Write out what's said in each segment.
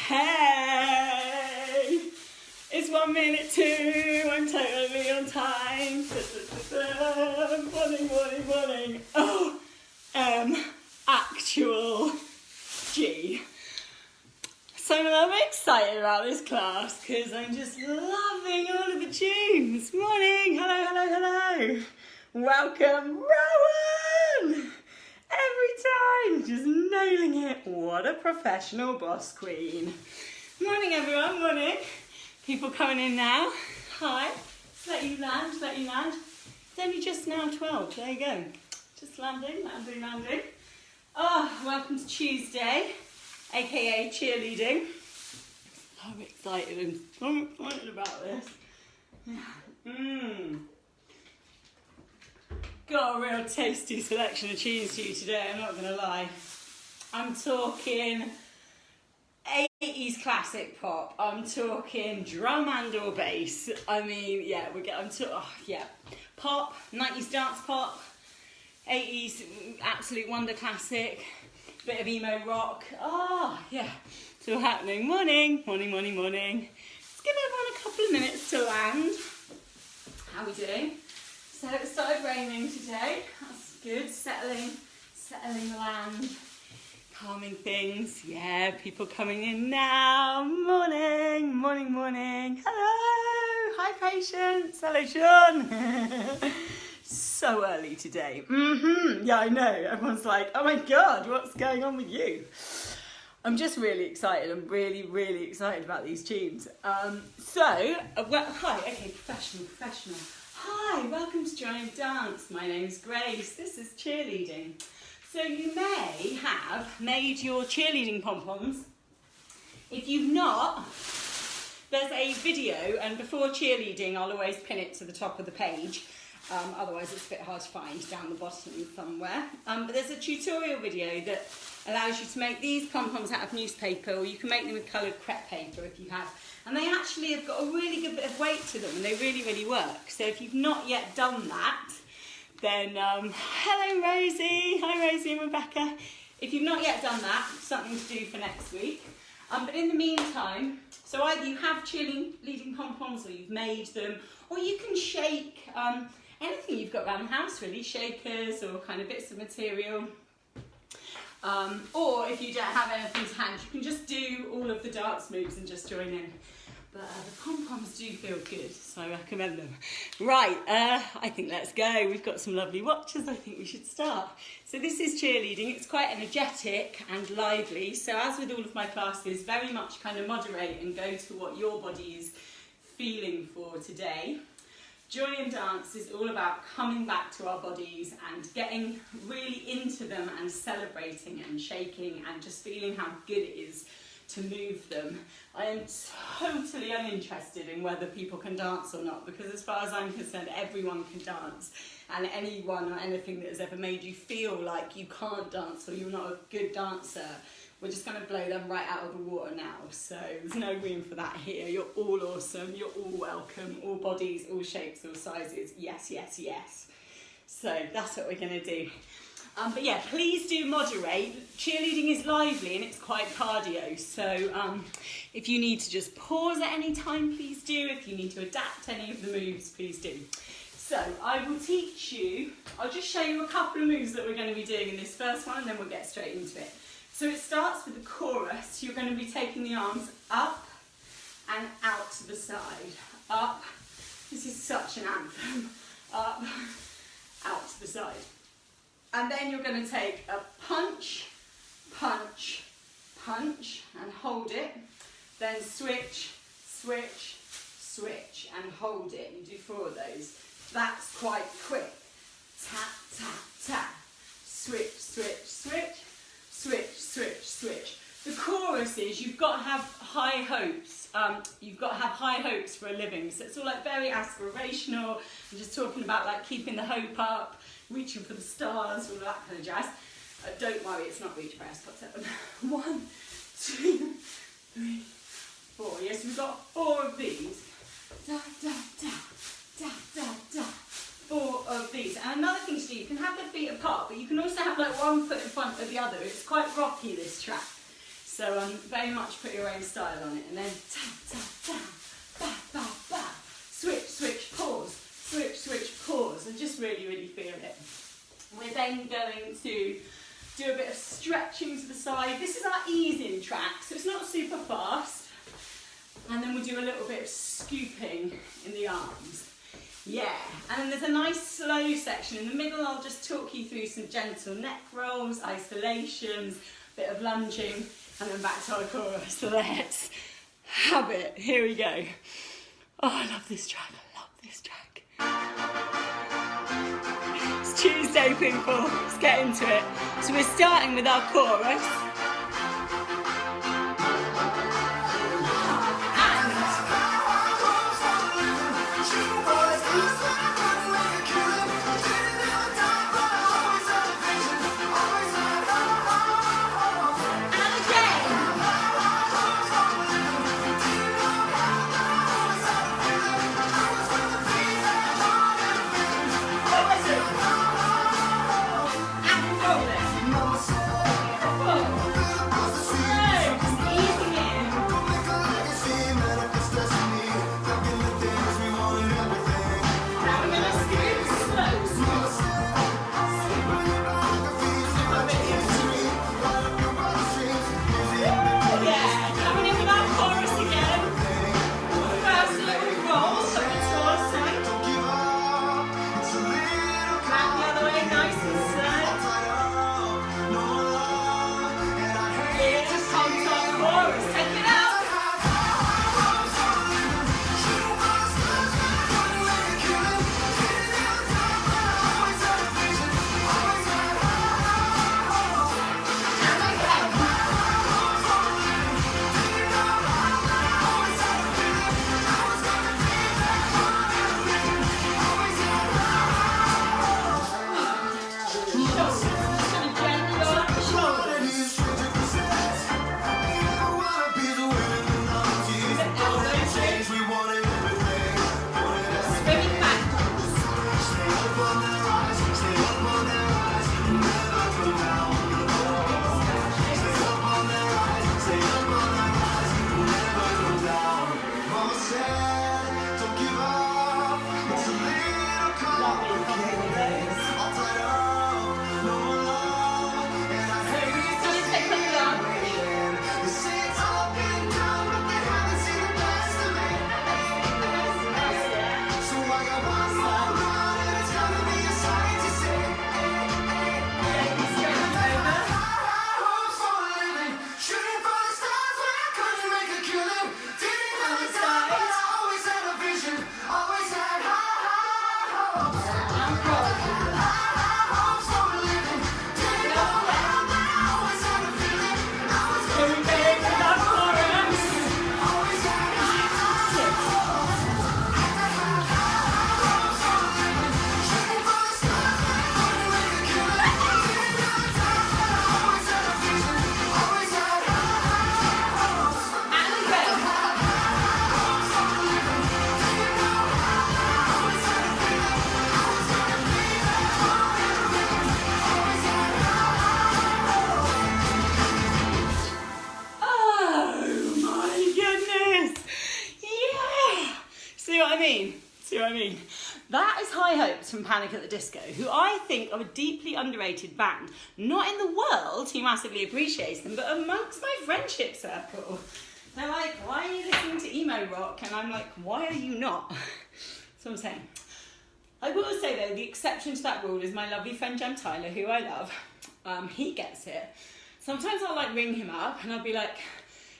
Hey! It's 1 minute to, I'm totally on time. Morning. Oh, actual G. So I'm excited about this class because I'm just loving all of the tunes. Morning, hello. Welcome, Rowan! Every time, just nailing it. What a professional boss queen. Morning everyone, morning. People coming in now. Hi, let you land. It's only just now 12, there you go. Just landing. Oh, welcome to Tuesday, aka cheerleading. So excited, I'm so excited about this. Got a real tasty selection of tunes for you today, I'm not going to lie. I'm talking 80s classic pop, I'm talking drum and or bass. I mean, yeah, pop, 90s dance pop, 80s absolute wonder classic, bit of emo rock. Oh, yeah, it's all happening. Morning. Let's give everyone a couple of minutes to land. How are we doing? So it started raining today, that's good, settling the land, calming things. Yeah, people coming in now. Morning. Hello, hi Patience, hello Sean. So early today. Yeah, I know, everyone's like, oh my God, what's going on with you? I'm just really excited. I'm really excited about these tunes. Hi, okay, professional. Hi, welcome to CHEERLEADING. My name's Grace. This is cheerleading. So you may have made your cheerleading pom-poms. If you've not, there's a video, and before cheerleading, I'll always pin it to the top of the page. Otherwise it's a bit hard to find down the bottom somewhere. But there's a tutorial video that allows you to make these pom-poms out of newspaper, or you can make them with coloured crepe paper if you have. And they actually have got a really good bit of weight to them, and they really work. So if you've not yet done that, then hello Rosie. Hi Rosie and Rebecca. If you've not yet done that, something to do for next week. But in the meantime, so either you have cheerleading pom-poms or you've made them, or you can shake anything you've got around the house really, shakers or kind of bits of material. Or if you don't have anything to hand, you can just do all of the dance moves and just join in. But the pom-poms do feel good, so I recommend them. Right, I think let's go. We've got some lovely watchers, I think we should start. So this is cheerleading. It's quite energetic and lively. So as with all of my classes, very much kind of moderate and go to what your body is feeling for today. Joy and dance is all about coming back to our bodies and getting really into them and celebrating and shaking and just feeling how good it is to move them. I am totally uninterested in whether people can dance or not, because as far as I'm concerned, everyone can dance, and anyone or anything that has ever made you feel like you can't dance or you're not a good dancer, we're just going to blow them right out of the water now. So there's no room for that here. You're all awesome, you're all welcome, all bodies, all shapes, all sizes. Yes. So that's what we're going to do. But yeah, please do moderate. Cheerleading is lively and it's quite cardio. So if you need to just pause at any time, please do. If you need to adapt any of the moves, please do. So I will teach you, I'll just show you a couple of moves that we're going to be doing in this first one, and then we'll get straight into it. So it starts with the chorus. You're going to be taking the arms up and out to the side. Up. This is such an anthem. Up, out to the side. And then you're going to take a punch, and hold it. Then switch, and hold it. You do 4 of those. That's quite quick. Tap, switch. The chorus is you've got to have high hopes. You've got to have high hopes for a living. So it's all like very aspirational. I'm just talking about like keeping the hope up, reaching for the stars, all that kind of jazz. Don't worry, it's not reach for Ascot 7. 1, 2, 3, 4. Yes, we've got 4 of these. 4 of these. And another thing to do, you can have the feet apart, but you can also have like one foot in front of the other. It's quite rocky, this track. So very much put your own style on it, and then tap, tap, tap, ba, ba, ba. Switch, switch, pause, switch, switch, pause, and just really, really feel it. We're then going to do a bit of stretching to the side. This is our easing track, so it's not super fast. And then we'll do a little bit of scooping in the arms. Yeah, and then there's a nice slow section. In the middle, I'll just talk you through some gentle neck rolls, isolations, bit of lunging, and then back to our chorus. So let's have it. Here we go. Oh, I love this track. I love this track. It's Tuesday, people. Let's get into it. So we're starting with our chorus. That is High Hopes from Panic at the Disco, who I think are a deeply underrated band. Not in the world, who massively appreciates them, but amongst my friendship circle. They're like, why are you listening to emo rock? And I'm like, why are you not? That's what I'm saying. I will say though, the exception to that rule is my lovely friend Jem Tyler, who I love. He gets it. Sometimes I'll like ring him up and I'll be like,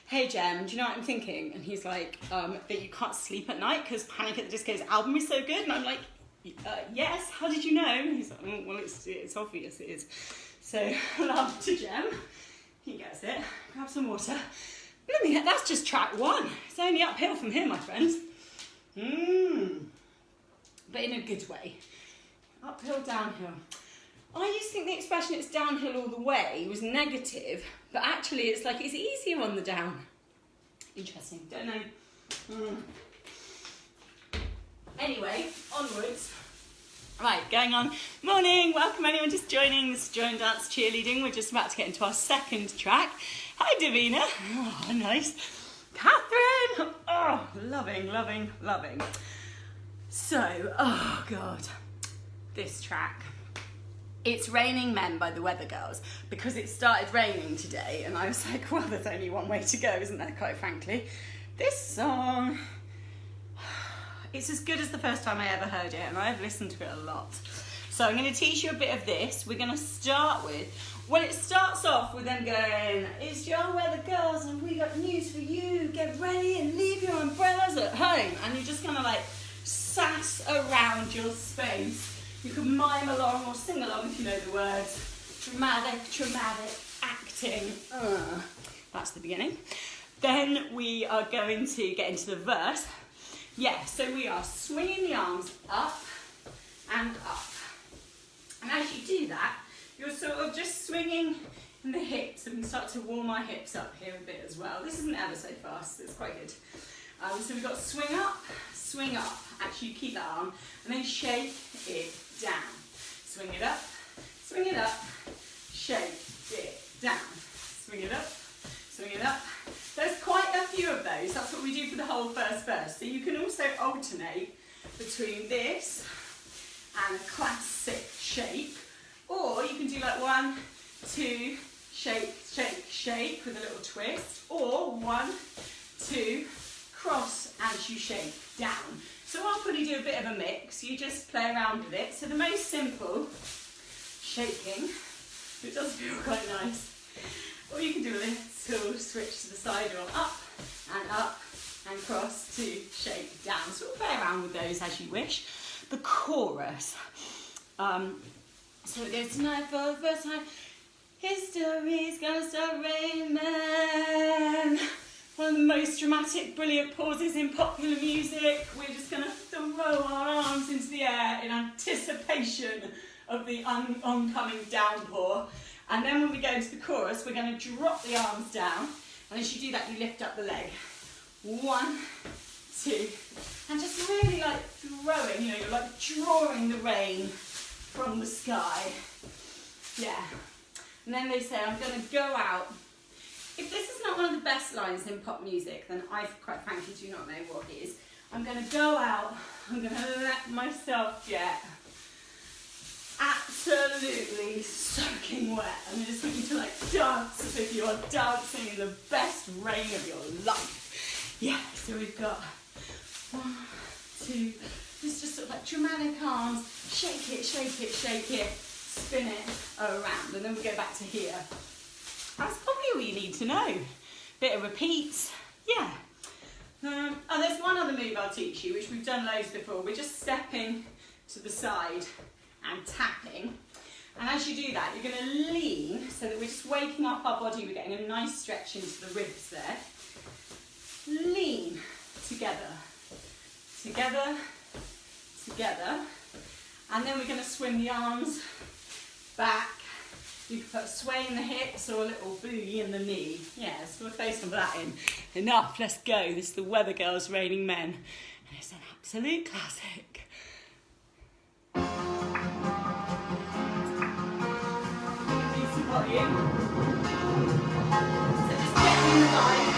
hey Jem, do you know what I'm thinking? And he's like, that you can't sleep at night because Panic at the Disco's album is so good. And I'm like, yes, how did you know? And he's like, well, it's obvious it is. So love to Jem. He gets it. Grab some water. That's just track one. It's only uphill from here, my friends. But in a good way. Uphill, downhill. I used to think the expression it's downhill all the way was negative, but actually it's like it's easier on the down. Interesting, don't know. Anyway, onwards. Right, going on. Morning, welcome anyone just joining. This is Joy and Dance Cheerleading. We're just about to get into our second track. Hi, Davina. Oh, nice. Catherine. Oh, loving, loving, loving. So, oh God, this track. It's Raining Men by the Weather Girls, because it started raining today and I was like, well, there's only one way to go, isn't there, quite frankly. This song, it's as good as the first time I ever heard it, and I've listened to it a lot. So I'm going to teach you a bit of this. We're going to start with, well, it starts off with them going, it's your Weather Girls and we got news for you. Get ready and leave your umbrellas at home. And you're just going to like sass around your space. You can mime along or sing along if you know the words. Dramatic acting. That's the beginning. Then we are going to get into the verse. Yeah, so we are swinging the arms up and up. And as you do that, you're sort of just swinging in the hips, and we can start to warm our hips up here a bit as well. This isn't ever so fast, it's quite good. So we've got swing up, actually you keep that arm, and then shake it down. Swing it up, shake it down. Swing it up. There's quite a few of those, that's what we do for the whole first verse. So you can also alternate between this and a classic shake, or you can do like 1, 2, shake, shake, shake with a little twist, or 1, 2, cross as you shake down. So I'll probably do a bit of a mix. You just play around with it. So the most simple shaking, it does feel quite nice. Or you can do a little switch to the side or up and cross to shake down. So we'll play around with those as you wish. The chorus. So it goes tonight for the first time. History's gonna start raining men. One of the most dramatic, brilliant pauses in popular music. We're just going to throw our arms into the air in anticipation of the oncoming downpour. And then when we go into the chorus, we're going to drop the arms down. And as you do that, you lift up the leg. 1, 2, and just really like throwing, you know, you're like drawing the rain from the sky. Yeah. And then they say, I'm going to go out. If this is not one of the best lines in pop music, then I quite frankly do not know what is. I'm going to go out, I'm going to let myself get absolutely soaking wet. And I just want you to like dance as if you are dancing in the best rain of your life. Yeah, so we've got 1, 2, this just sort of like dramatic arms, shake it, shake it, shake it, spin it around, and then we go back to here. That's probably all you need to know. Bit of repeats, yeah. And there's one other move I'll teach you, which we've done loads before. We're just stepping to the side and tapping. And as you do that, you're going to lean so that we're just waking up our body. We're getting a nice stretch into the ribs there. Lean together, together, together. And then we're going to swing the arms back. You can put a sway in the hips or a little boogie in the knee. Yeah, so we'll throw some of that in. Enough, let's go. This is the Weather Girls, Raining Men. And it's an absolute classic. Decent volume. So just get in the line.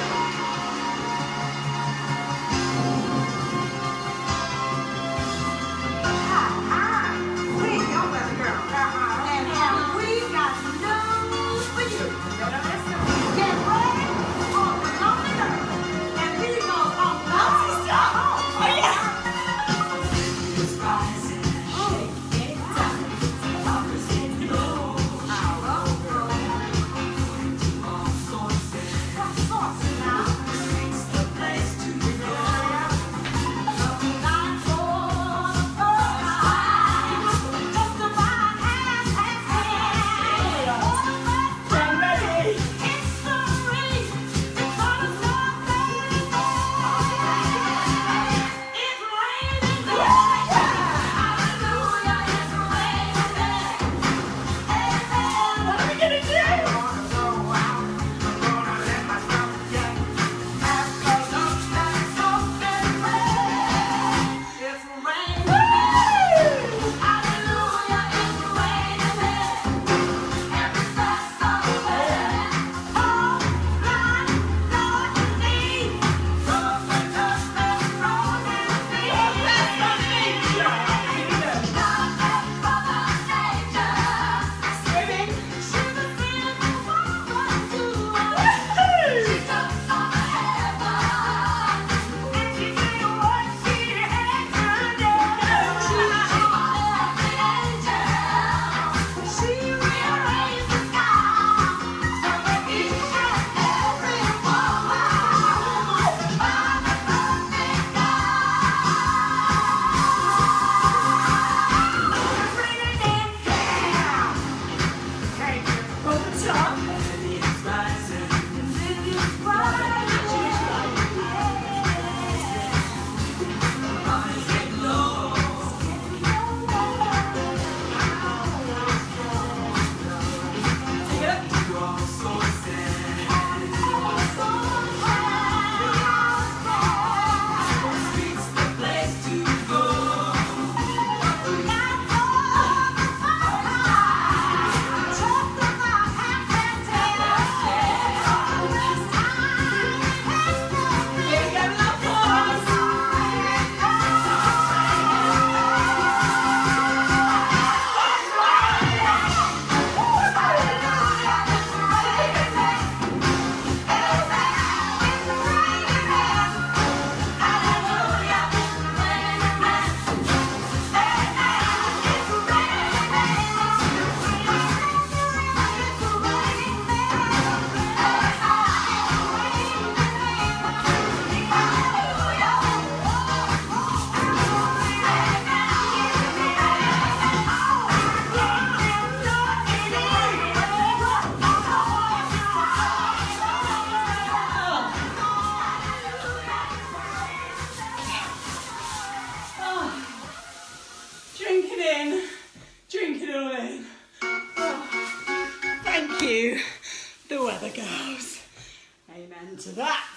that.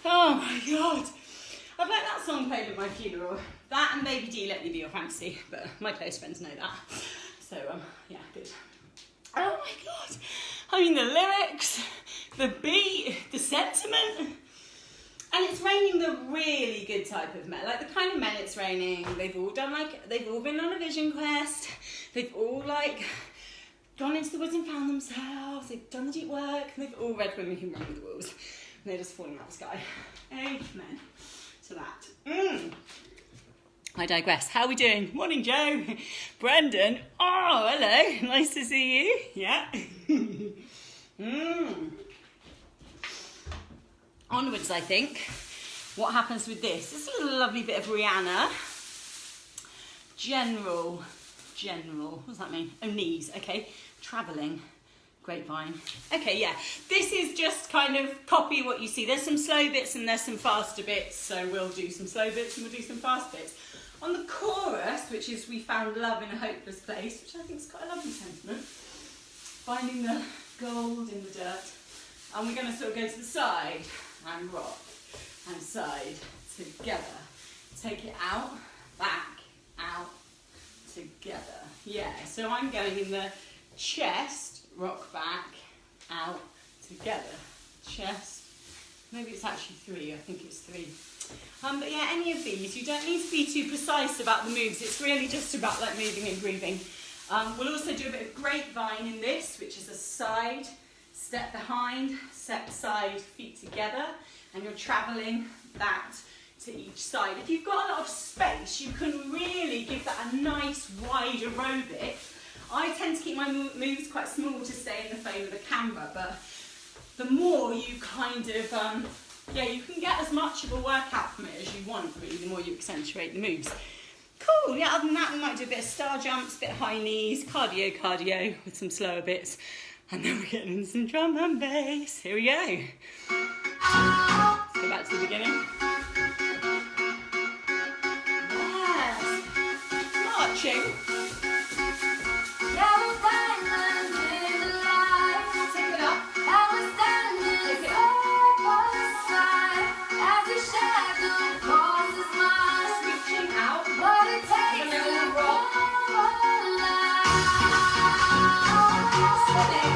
Oh my God. I've let that song played at my funeral. That and Baby D, Let Me Be Your Fantasy. But my close friends know that. So, yeah, good. Oh my God. I mean, the lyrics, the beat, the sentiment. And it's raining the really good type of men. Like the kind of men it's raining. They've all been on a vision quest. They've all gone into the woods and found themselves. They've done the deep work. And they've all read Women Who Run with the Wolves. And they're just falling out of the sky. Amen to that. I digress. How are we doing? Morning, Joe. Brendan. Oh, hello. Nice to see you. Yeah. Onwards, I think. What happens with this? This is a lovely bit of Rihanna. General. What does that mean? Oh, knees. Okay. Travelling. Grapevine. Okay, yeah. This is just kind of copy what you see. There's some slow bits and there's some faster bits. So we'll do some slow bits and we'll do some fast bits. On the chorus, which is we found love in a hopeless place, which I think is quite a lovely sentiment. Finding the gold in the dirt. And we're going to sort of go to the side and rock and side together. Take it out, back, out, together. Yeah, so I'm going in the chest, rock back, out, together. Chest, maybe it's actually 3, I think it's 3. But yeah, any of these, you don't need to be too precise about the moves. It's really just about like moving and grooving. We'll also do a bit of grapevine in this, which is a side, step behind, step side, feet together, and you're travelling that to each side. If you've got a lot of space, you can really give that a nice wide aerobic. I tend to keep my moves quite small to stay in the frame of the camera, but the more you kind of, yeah, you can get as much of a workout from it as you want, really, the more you accentuate the moves. Cool, yeah, other than that, we might do a bit of star jumps, a bit of high knees, cardio, with some slower bits. And then we're getting into some drum and bass. Here we go. Let's go back to the beginning. Yes. Marching. Take it up. Take it up. Switching out. And then we'll rock. Spinning.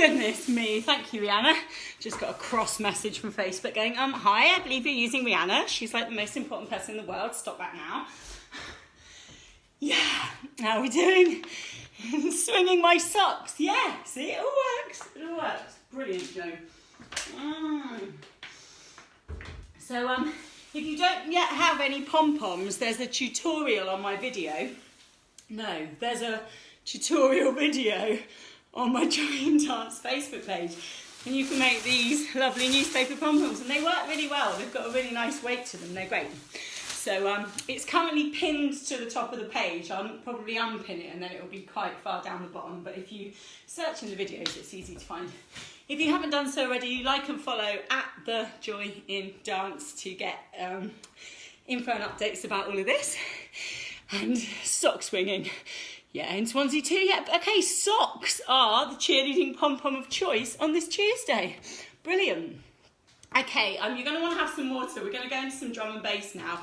goodness me. Thank you, Rihanna. Just got a cross message from Facebook going, hi, I believe you're using Rihanna. She's like the most important person in the world. Stop that now. Yeah, how are we doing? Swinging my socks. Yeah, see, it all works. It all works. Brilliant, Joe. So, if you don't yet have any pom-poms, there's a tutorial on my video. No, there's a tutorial video on my Joy in Dance Facebook page. And you can make these lovely newspaper pom-poms, and they work really well. They've got a really nice weight to them. They're great. So it's currently pinned to the top of the page. I'll probably unpin it and then it will be quite far down the bottom. But if you search in the videos, it's easy to find. If you haven't done so already, like and follow at the Joy in Dance to get info and updates about all of this. And sock swinging. Yeah, in Swansea too. Yeah, okay, socks are the cheerleading pom-pom of choice on this Tuesday. Brilliant. Okay, you're going to want to have some water. We're going to go into some drum and bass now.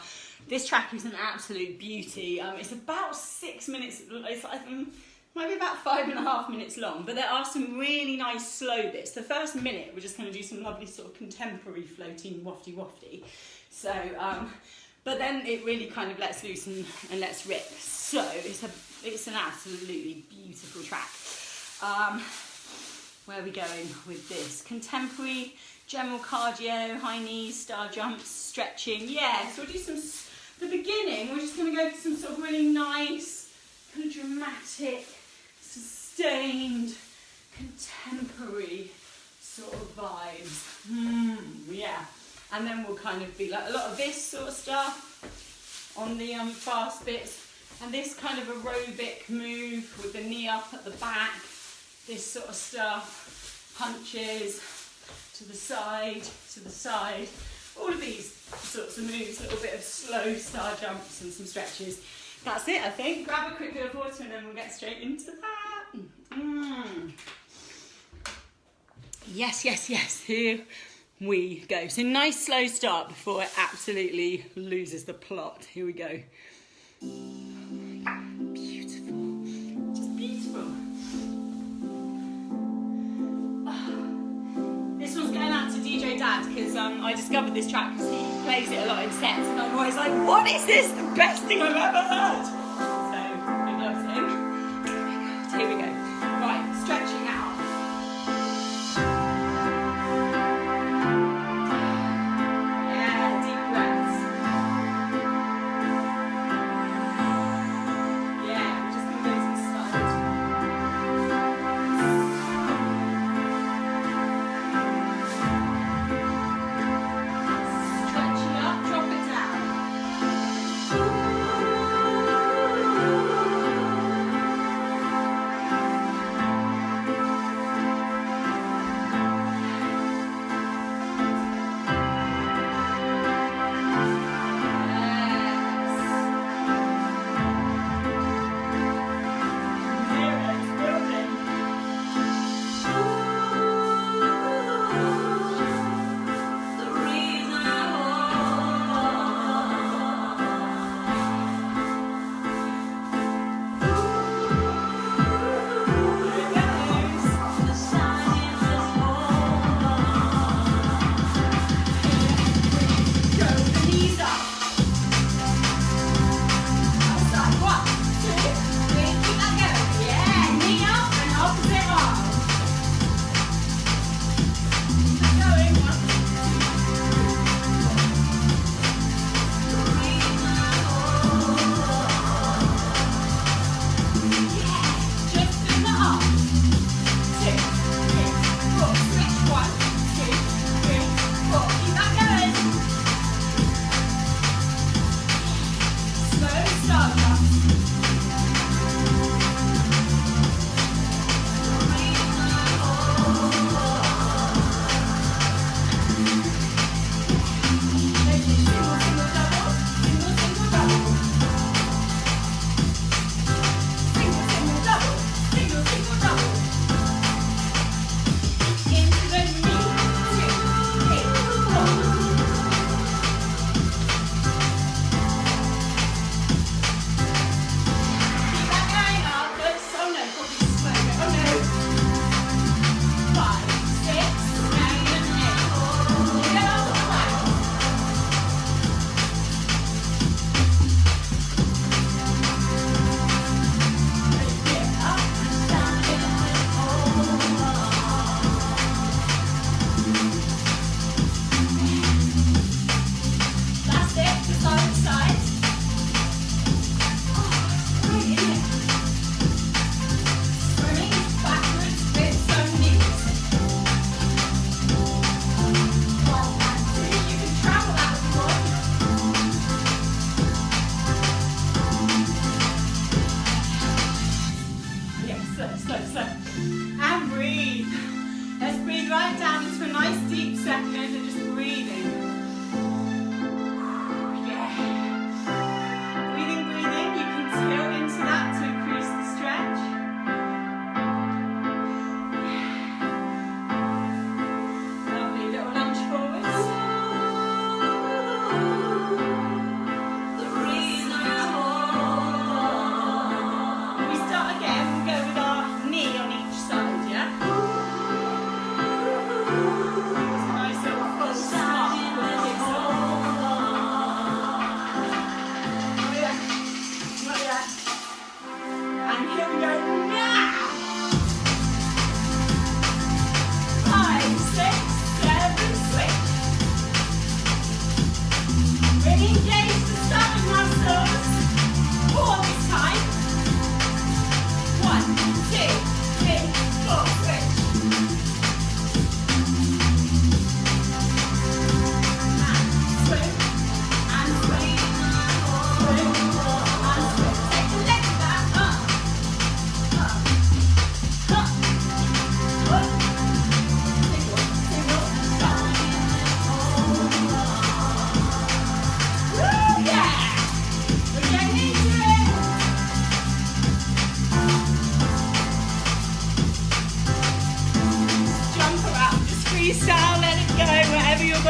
This track is an absolute beauty. It's about 6 minutes, might be about 5.5 minutes long, but there are some really nice slow bits. The first minute, we're just going to do some lovely sort of contemporary floating wafty. So, but then it really kind of lets loose and lets rip. So it's an absolutely beautiful track. Where are we going with this? Contemporary, general cardio, high knees, star jumps, stretching. Yeah, so we'll do some, the beginning, we're just going to go for some sort of really nice, kind of dramatic, sustained, contemporary sort of vibes. Yeah. And then we'll kind of be like a lot of this sort of stuff on the fast bits. And this kind of aerobic move with the knee up at the back. This sort of stuff. Punches to the side. All of these sorts of moves, a little bit of slow star jumps and some stretches. That's it, I think. Grab a quick bit of water and then we'll get straight into that. Yes. Here we go. So nice slow start before it absolutely loses the plot. Here we go. Beautiful. Just beautiful. This one's going out to DJ Dad because I discovered this track because he plays it a lot in sets and I'm always like, what is this? The best thing I've ever heard. So, he loves him. Here we go. Right, stretching out.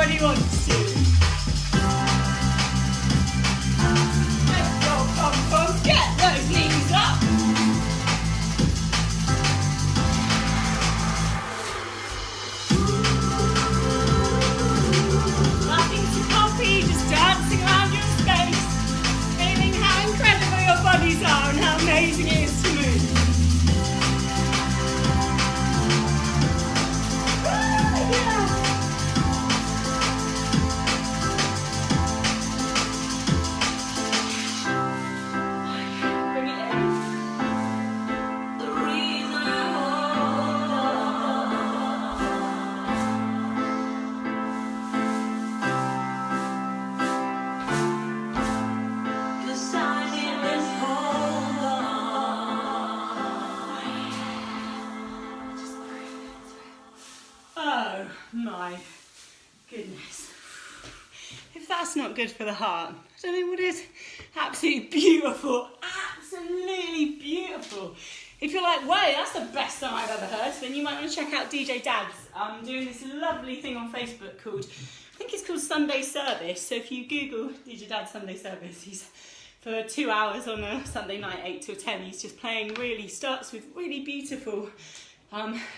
body wants to. Let's go, pom-poms, get those knees up. Nothing to copy, just dancing around your space, feeling how incredible your bodies are and how amazing it is to move. Oh my goodness. If that's not good for the heart, I don't know what is. Absolutely beautiful. Absolutely beautiful. If you're like, whoa, that's the best song I've ever heard, then you might want to check out DJ Dad's doing this lovely thing on Facebook called, I think it's called Sunday Service. So if you Google DJ Dad's Sunday Service, he's for 2 hours on a Sunday night, 8 till 10, he's just playing really, starts with really beautiful,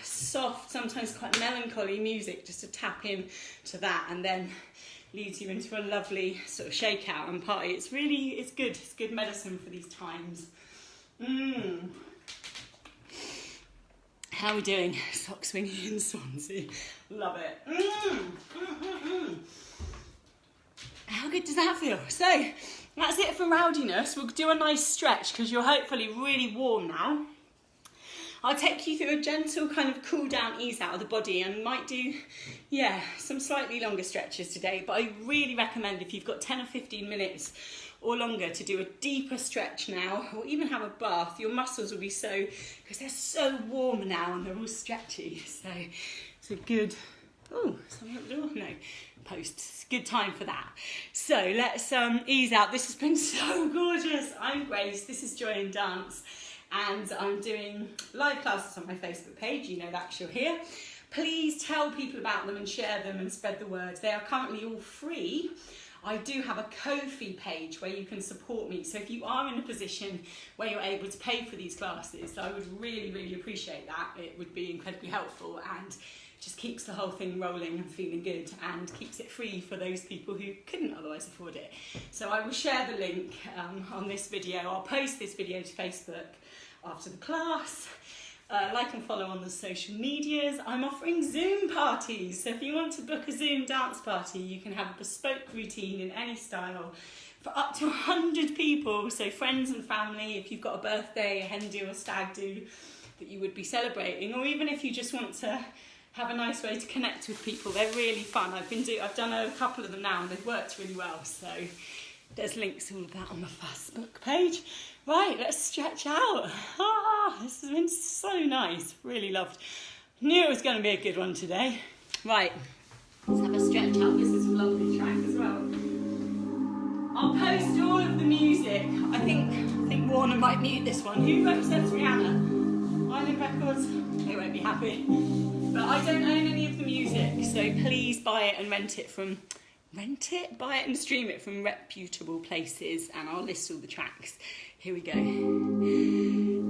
soft, sometimes quite melancholy music just to tap in to that, and then leads you into a lovely sort of shakeout and party. It's really, it's good medicine for these times. How are we doing? Sock swinging in Swansea. Love it. How good does that feel? So that's it for rowdiness. We'll do a nice stretch because you're hopefully really warm now. I'll take you through a gentle kind of cool down, ease out of the body, and might do, some slightly longer stretches today, but I really recommend if you've got 10 or 15 minutes or longer to do a deeper stretch now, or even have a bath. Your muscles will be because they're so warm now and they're all stretchy, so it's a good, someone at the door? No, post. It's a good time for that. So let's ease out. This has been so gorgeous. I'm Grace, this is Joy and Dance. And I'm doing live classes on my Facebook page, you know that 'cause you're here. Please tell people about them and share them and spread the word. They are currently all free. I do have a Ko-fi page where you can support me. So if you are in a position where you're able to pay for these classes, I would really, really appreciate that. It would be incredibly helpful and just keeps the whole thing rolling and feeling good and keeps it free for those people who couldn't otherwise afford it. So I will share the link on this video. I'll post this video to Facebook after the class. Like and follow on the social medias. I'm offering Zoom parties, so if you want to book a Zoom dance party, you can have a bespoke routine in any style for up to 100 people, so friends and family, if you've got a birthday, a hen do, a stag do that you would be celebrating, or even if you just want to have a nice way to connect with people. They're really fun. I've done a couple of them now and they've worked really well, so there's links to all of that on the Facebook page. Right, let's stretch out. This has been so nice. Really loved. Knew it was going to be a good one today. Right, let's have a stretch out. This is a lovely track as well. I'll post all of the music. I think Warner might mute this one. Who represents Rihanna? Island Records? They won't be happy. But I don't own any of the music, so please buy it and buy it and stream it from reputable places, and I'll list all the tracks. Here we go.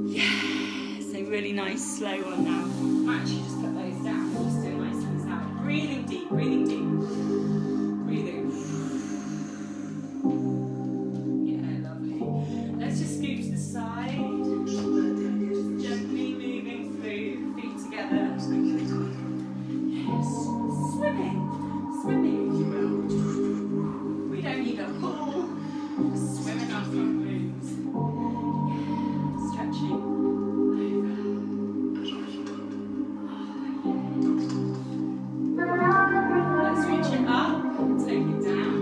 Yeah, so really nice slow one now. I'll actually just put those down, just do a nice ease out. Breathing deep, breathing deep. Breathing. Yeah, lovely. Let's just scoot to the side. Just gently moving through, feet together. Yes, swimming if you will. We don't need a pool, just swimming our front rooms. Yeah, stretching over. Let's reach it up, take it down.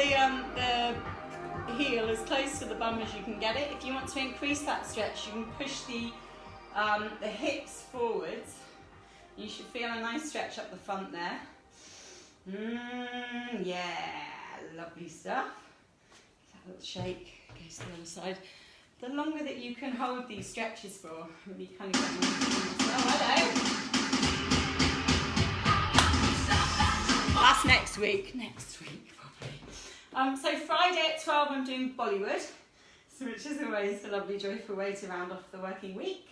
the heel as close to the bum as you can get it. If you want to increase that stretch, you can push the hips forwards. You should feel a nice stretch up the front there. Yeah, lovely stuff. Give that a little shake, goes to the other side. The longer that you can hold these stretches for, really kind of get them as well. Hello. That's next week probably. So Friday at 12 I'm doing Bollywood, which is always a lovely joyful way to round off the working week,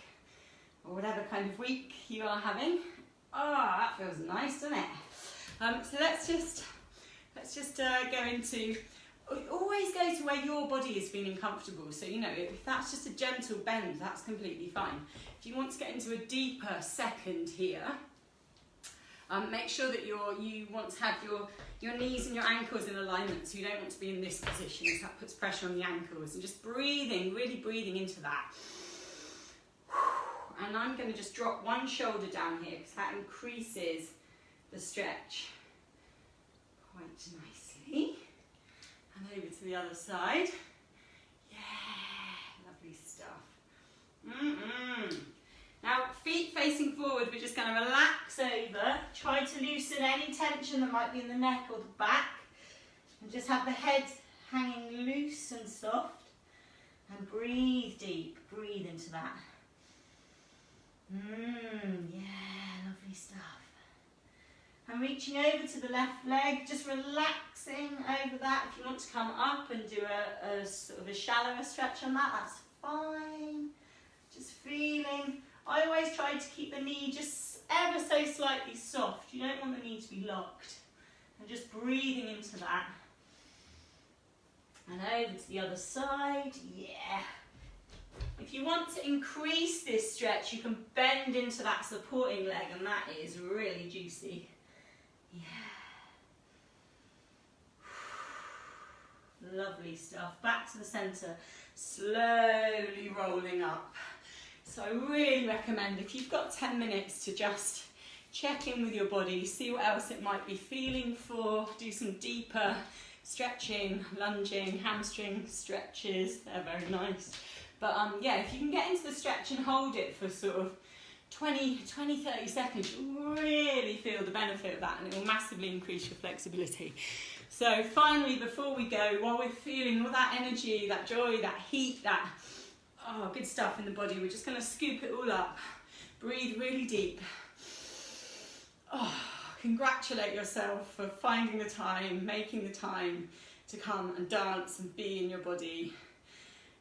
or whatever kind of week you are having. Oh, that feels nice, doesn't it? So let's just go into, always go to where your body is feeling comfortable. So, you know, if that's just a gentle bend, that's completely fine. If you want to get into a deeper second here, make sure that you want to have your knees and your ankles in alignment, so you don't want to be in this position, so that puts pressure on the ankles. And just breathing, really breathing into that. And I'm going to just drop one shoulder down here because that increases the stretch quite nicely. And over to the other side. Yeah, lovely stuff. Now, feet facing forward, we're just going to relax over. Try to loosen any tension that might be in the neck or the back. And just have the head hanging loose and soft. And breathe deep, breathe into that. Yeah, lovely stuff. I'm reaching over to the left leg, just relaxing over that. If you want to come up and do a sort of a shallower stretch on that, that's fine. Just feeling. I always try to keep the knee just ever so slightly soft. You don't want the knee to be locked. And just breathing into that. And over to the other side, yeah. If you want to increase this stretch, you can bend into that supporting leg, and that is really juicy. Yeah. Lovely stuff. Back to the centre, slowly rolling up. So I really recommend, if you've got 10 minutes, to just check in with your body, see what else it might be feeling for, do some deeper stretching, lunging, hamstring stretches, they're very nice. But yeah, if you can get into the stretch and hold it for sort of 20, 30 seconds, you'll really feel the benefit of that, and it will massively increase your flexibility. So finally, before we go, while we're feeling all that energy, that joy, that heat, that good stuff in the body, we're just going to scoop it all up. Breathe really deep. Congratulate yourself for finding the time, making the time to come and dance and be in your body.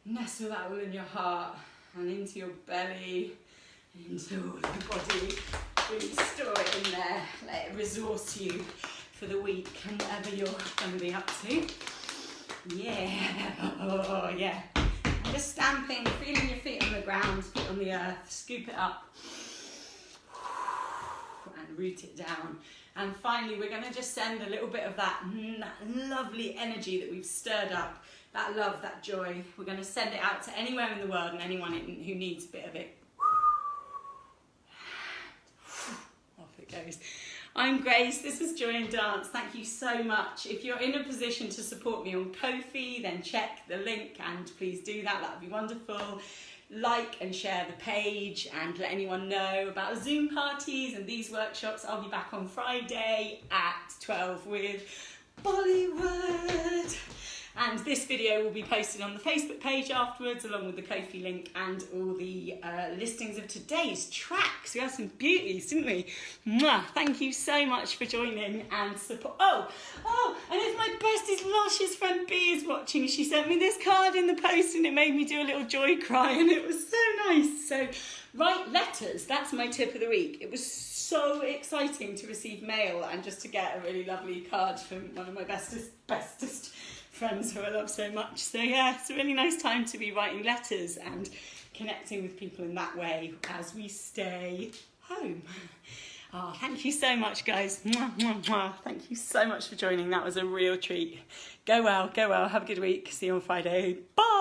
Nestle that all in your heart and into your belly, into all of your body. Really store it in there. Let it resource you for the week and whatever you're going to be up to. Yeah. Yeah. And just stamping, feeling your feet on the ground, feet on the earth. Scoop it up and root it down. And finally, we're going to just send a little bit of that lovely energy that we've stirred up. That love, that joy, we're going to send it out to anywhere in the world and anyone who needs a bit of it. Off it goes. I'm Grace, this is Joy in Dance. Thank you so much. If you're in a position to support me on Ko-fi, then check the link and please do that. That would be wonderful. Like and share the page and let anyone know about Zoom parties and these workshops. I'll be back on Friday at 12 with Bollywood. And this video will be posted on the Facebook page afterwards, along with the Ko-fi link and all the listings of today's tracks. We had some beauties, didn't we? Mwah! Thank you so much for joining and support. Oh, and if my bestest, luscious friend B is watching, she sent me this card in the post and it made me do a little joy cry, and it was so nice. So write letters, that's my tip of the week. It was so exciting to receive mail and just to get a really lovely card from one of my bestest friends who I love so much. So yeah, it's a really nice time to be writing letters and connecting with people in that way as we stay home. Oh, thank you so much, guys. Mwah, mwah, mwah. Thank you so much for joining. That was a real treat. Go well, have a good week. See you on Friday. Bye.